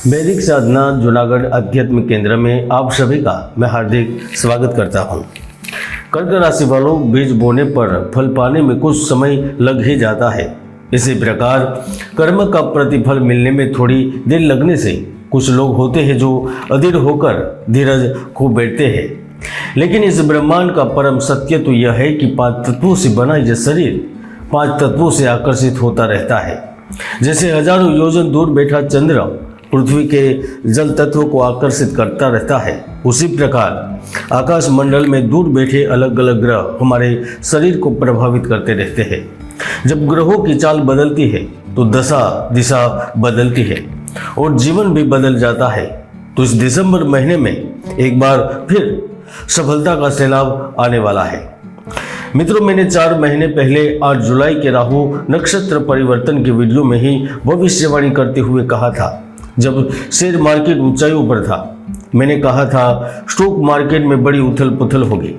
वैदिक साधना जूनागढ़ अध्यात्म केंद्र में आप सभी का मैं हार्दिक स्वागत करता हूं। कर्क राशि वालों, बीज बोने पर फल पाने में कुछ समय लग ही जाता है। इसी प्रकार कर्म का प्रतिफल मिलने में थोड़ी देर लगने से कुछ लोग होते हैं जो अधीर होकर धीरज खो बैठते हैं। लेकिन इस ब्रह्मांड का परम सत्य तो यह है कि 5 तत्वों से बना यह शरीर 5 तत्वों से आकर्षित होता रहता है। जैसे हजारों योजन दूर बैठा चंद्र पृथ्वी के जल तत्व को आकर्षित करता रहता है, उसी प्रकार आकाश मंडल में दूर बैठे अलग अलग ग्रह हमारे शरीर को प्रभावित करते रहते हैं। जब ग्रहों की चाल बदलती है तो दशा दिशा बदलती है और जीवन भी बदल जाता है। तो इस दिसंबर महीने में एक बार फिर सफलता का सैलाब आने वाला है। मित्रों, मैंने 4 महीने पहले 8 जुलाई के राहु नक्षत्र परिवर्तन के वीडियो में ही भविष्यवाणी करते हुए कहा था। जब शेयर मार्केट ऊंचाइयों पर था, मैंने कहा था स्टॉक मार्केट में बड़ी उथल पुथल होगी।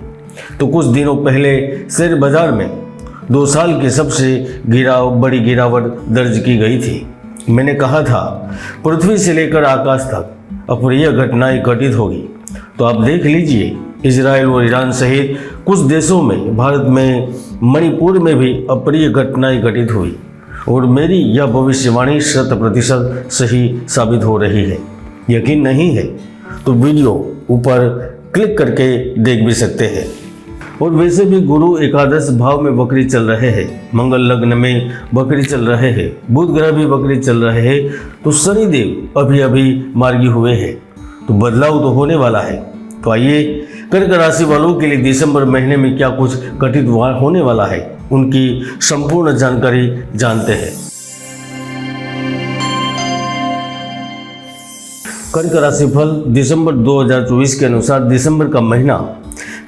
तो कुछ दिनों पहले शेयर बाजार में 2 साल की सबसे बड़ी गिरावट दर्ज की गई थी। मैंने कहा था पृथ्वी से लेकर आकाश तक अप्रिय घटनाएं घटित होगी। तो आप देख लीजिए, इजराइल और ईरान सहित कुछ देशों में, भारत में, मणिपुर में भी अप्रिय घटनाएं घटित हुई और मेरी यह भविष्यवाणी 100% सही साबित हो रही है। यकीन नहीं है तो वीडियो ऊपर क्लिक करके देख भी सकते हैं। और वैसे भी गुरु एकादश भाव में वक्री चल रहे हैं, मंगल लग्न में वक्री चल रहे हैं, बुध ग्रह भी वक्री चल रहे हैं, तो शनिदेव अभी अभी मार्गी हुए हैं। तो बदलाव तो होने वाला है। तो आइए कर्क राशि वालों के लिए दिसंबर महीने में क्या कुछ घटित होने वाला है, उनकी संपूर्ण जानकारी जानते हैं। कर्क राशि फल दिसंबर 2024 के अनुसार दिसंबर का महीना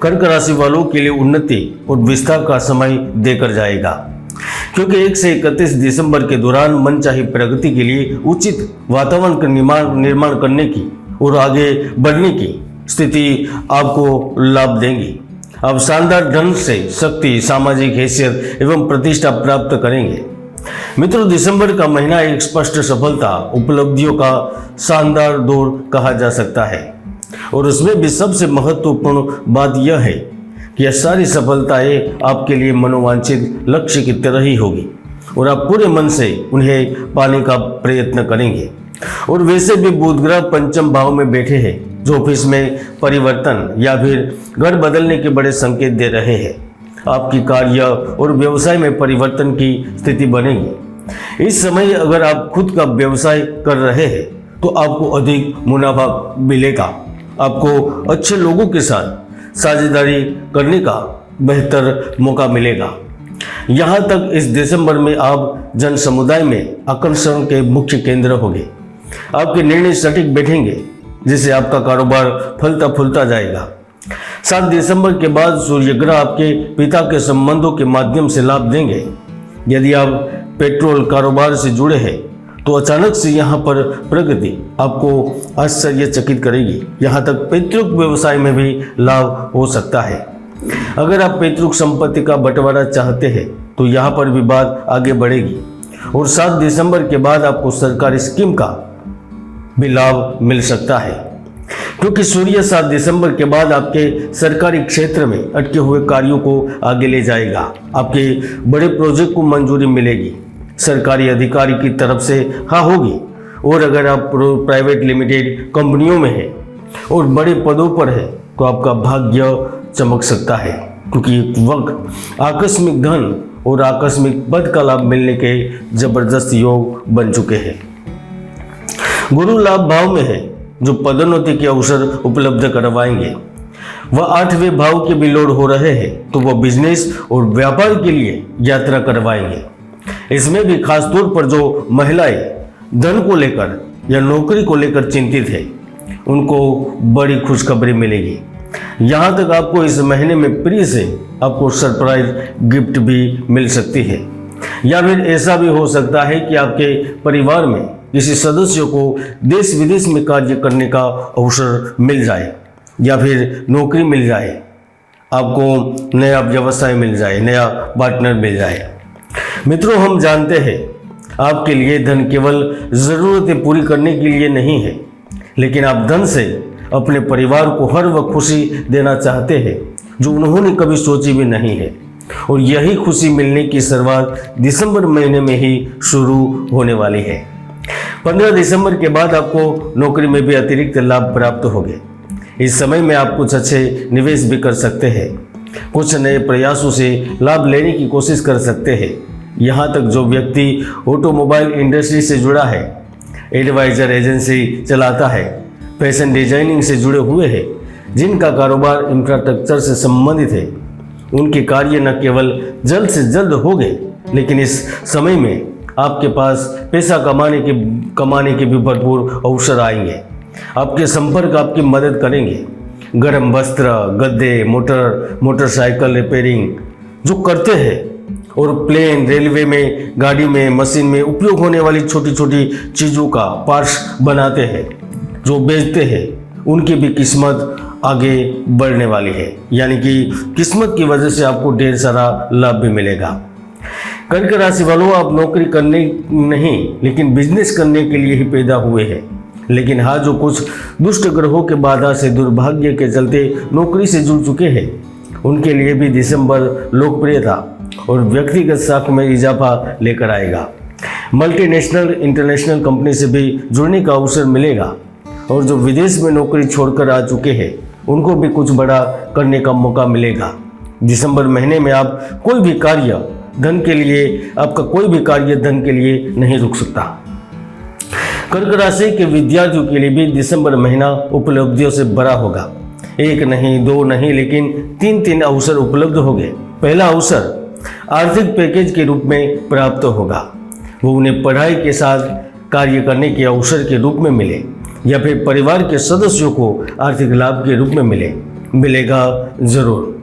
कर्क राशि वालों के लिए उन्नति और विस्तार का समय देकर जाएगा, क्योंकि 1 से 31 दिसंबर के दौरान मनचाही प्रगति के लिए उचित वातावरण का निर्माण करने की और आगे बढ़ने की स्थिति आपको लाभ देंगी। आप शानदार ढंग से शक्ति, सामाजिक हैसियत एवं प्रतिष्ठा प्राप्त करेंगे। मित्रों, दिसंबर का महीना एक स्पष्ट सफलता उपलब्धियों का शानदार दौर कहा जा सकता है और उसमें भी सबसे महत्वपूर्ण बात यह है कि यह सारी सफलताएं आपके लिए मनोवांछित लक्ष्य की तरह ही होगी और आप पूरे मन से उन्हें पाने का प्रयत्न करेंगे। और वैसे भी बुध ग्रह पंचम भाव में बैठे हैं, जो ऑफिस में परिवर्तन या फिर घर बदलने के बड़े संकेत दे रहे हैं। आपकी कार्य और व्यवसाय में परिवर्तन की स्थिति बनेगी। इस समय अगर आप खुद का व्यवसाय कर रहे हैं तो आपको अधिक मुनाफा मिलेगा। आपको अच्छे लोगों के साथ साझेदारी करने का बेहतर मौका मिलेगा। यहाँ तक इस दिसंबर में आप जन समुदाय में आकर्षण के मुख्य केंद्र होंगे। आपके निर्णय सटीक बैठेंगे, जिससे आपका कारोबार फलता फूलता जाएगा। 7 दिसंबर के बाद सूर्य ग्रह आपके पिता के संबंधों के माध्यम से लाभ देंगे। यदि आप पेट्रोल कारोबार से जुड़े हैं तो अचानक से यहाँ पर प्रगति आपको आश्चर्यचकित करेगी। यहाँ तक पैतृक व्यवसाय में भी लाभ हो सकता है। अगर आप पैतृक संपत्ति का बंटवारा चाहते हैं तो यहाँ पर भी बात आगे बढ़ेगी। और 7 दिसंबर के बाद आपको सरकारी स्कीम का भी लाभ मिल सकता है, क्योंकि सूर्य 7 दिसंबर के बाद आपके सरकारी क्षेत्र में अटके हुए कार्यों को आगे ले जाएगा। आपके बड़े प्रोजेक्ट को मंजूरी मिलेगी, सरकारी अधिकारी की तरफ से हाँ होगी। और अगर आप प्राइवेट लिमिटेड कंपनियों में हैं और बड़े पदों पर हैं तो आपका भाग्य चमक सकता है, क्योंकि इस वक्त आकस्मिक धन और आकस्मिक पद का लाभ मिलने के जबरदस्त योग बन चुके हैं। गुरु लाभ भाव में है, जो पदोन्नति के अवसर उपलब्ध करवाएंगे। वह 8वें भाव के भी लोड हो रहे हैं, तो वह बिजनेस और व्यापार के लिए यात्रा करवाएंगे। इसमें भी खास तौर पर जो महिलाएं धन को लेकर या नौकरी को लेकर चिंतित है, उनको बड़ी खुशखबरी मिलेगी। यहाँ तक आपको इस महीने में प्रिय से आपको सरप्राइज गिफ्ट भी मिल सकती है, या फिर ऐसा भी हो सकता है कि आपके परिवार में किसी सदस्य को देश विदेश में कार्य करने का अवसर मिल जाए या फिर नौकरी मिल जाए, आपको नया व्यवसाय मिल जाए, नया पार्टनर मिल जाए। मित्रों, हम जानते हैं आपके लिए धन केवल ज़रूरतें पूरी करने के लिए नहीं है, लेकिन आप धन से अपने परिवार को हर वक्त खुशी देना चाहते हैं जो उन्होंने कभी सोची भी नहीं है। और यही खुशी मिलने की शुरुआत दिसंबर महीने में ही शुरू होने वाली है। 15 दिसंबर के बाद आपको नौकरी में भी अतिरिक्त लाभ प्राप्त होंगे। इस समय में आप कुछ अच्छे निवेश भी कर सकते हैं, कुछ नए प्रयासों से लाभ लेने की कोशिश कर सकते हैं। यहाँ तक जो व्यक्ति ऑटोमोबाइल इंडस्ट्री से जुड़ा है, एडवाइजर एजेंसी चलाता है, फैशन डिजाइनिंग से जुड़े हुए हैं, जिनका कारोबार इंफ्रास्ट्रक्चर से संबंधित है, उनके कार्य न केवल जल्द से जल्द होंगे, लेकिन इस समय में आपके पास पैसा कमाने के भी भरपूर अवसर आएंगे। आपके संपर्क आपकी मदद करेंगे। गर्म वस्त्र, गद्दे, मोटरसाइकिल रिपेयरिंग जो करते हैं और प्लेन, रेलवे में, गाड़ी में, मशीन में उपयोग होने वाली छोटी छोटी चीज़ों का पार्ट्स बनाते हैं, जो बेचते हैं, उनकी भी किस्मत आगे बढ़ने वाली है। यानी कि किस्मत की वजह से आपको ढेर सारा लाभ भी मिलेगा। कर्क राशि वालों, आप नौकरी करने नहीं लेकिन बिजनेस करने के लिए ही पैदा हुए हैं। लेकिन हाँ, जो कुछ दुष्ट ग्रहों के बाधा से दुर्भाग्य के चलते नौकरी से जुड़ चुके हैं, उनके लिए भी दिसंबर लोकप्रियता और व्यक्तिगत साख में इजाफा लेकर आएगा। मल्टीनेशनल इंटरनेशनल कंपनी से भी जुड़ने का अवसर मिलेगा। और जो विदेश में नौकरी छोड़कर आ चुके हैं, उनको भी कुछ बड़ा करने का मौका मिलेगा। दिसंबर महीने में आप कोई भी कार्य धन के लिए आपका कोई भी कार्य धन के लिए नहीं रुक सकता। कर्क राशि के विद्यार्थियों के लिए भी दिसंबर महीना उपलब्धियों से भरा होगा। एक नहीं, दो नहीं, लेकिन तीन अवसर उपलब्ध होंगे। पहला अवसर आर्थिक पैकेज के रूप में प्राप्त होगा। वो उन्हें पढ़ाई के साथ कार्य करने के अवसर के रूप में मिले या फिर परिवार के सदस्यों को आर्थिक लाभ के रूप में मिलेगा जरूर।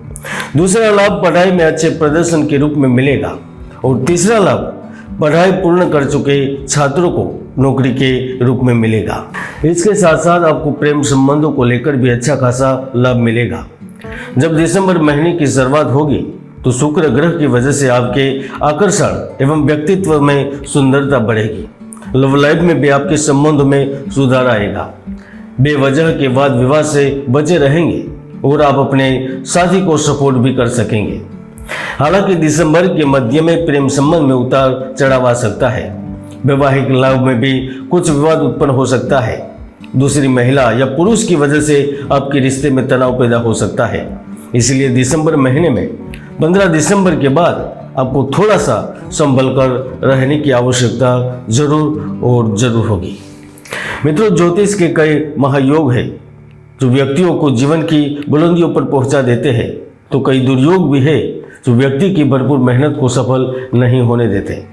दूसरा लाभ पढ़ाई में अच्छे प्रदर्शन के रूप में मिलेगा। और तीसरा लाभ पढ़ाई पूर्ण कर चुके छात्रों को नौकरी के रूप में मिलेगा। इसके साथ साथ आपको प्रेम संबंधों को लेकर भी अच्छा खासा लाभ मिलेगा। जब दिसंबर महीने की शुरुआत होगी तो शुक्र ग्रह की वजह से आपके आकर्षण एवं व्यक्तित्व में सुंदरता बढ़ेगी। लव लाइफ में भी आपके संबंधों में सुधार आएगा। बेवजह के वाद विवाद से बचे रहेंगे और आप अपने साथी को सपोर्ट भी कर सकेंगे। हालांकि दिसंबर के मध्य में प्रेम संबंध में उतार चढ़ाव आ सकता है। वैवाहिक लाभ में भी कुछ विवाद उत्पन्न हो सकता है। दूसरी महिला या पुरुष की वजह से आपके रिश्ते में तनाव पैदा हो सकता है। इसलिए दिसंबर महीने में 15 दिसंबर के बाद आपको थोड़ा सा संभल कर रहने की आवश्यकता जरूर होगी। मित्रों, ज्योतिष के कई महायोग है जो व्यक्तियों को जीवन की बुलंदियों पर पहुंचा देते हैं, तो कई दुर्योग भी है जो व्यक्ति की भरपूर मेहनत को सफल नहीं होने देते।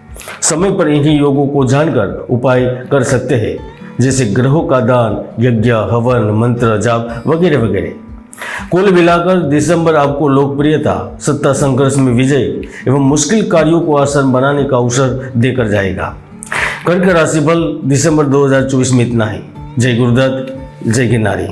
समय पर इन्हीं योगों को जानकर उपाय कर सकते हैं, जैसे ग्रहों का दान, यज्ञ, हवन, मंत्र जाप वगैरह वगैरह। कुल मिलाकर दिसंबर आपको लोकप्रियता, सत्ता संघर्ष में विजय एवं मुश्किल कार्यों को आसान बनाने का अवसर देकर जाएगा। कर्क राशिफल दिसंबर 2024 में इतना ही। जय गुरुदत्त, जय गिरनारी।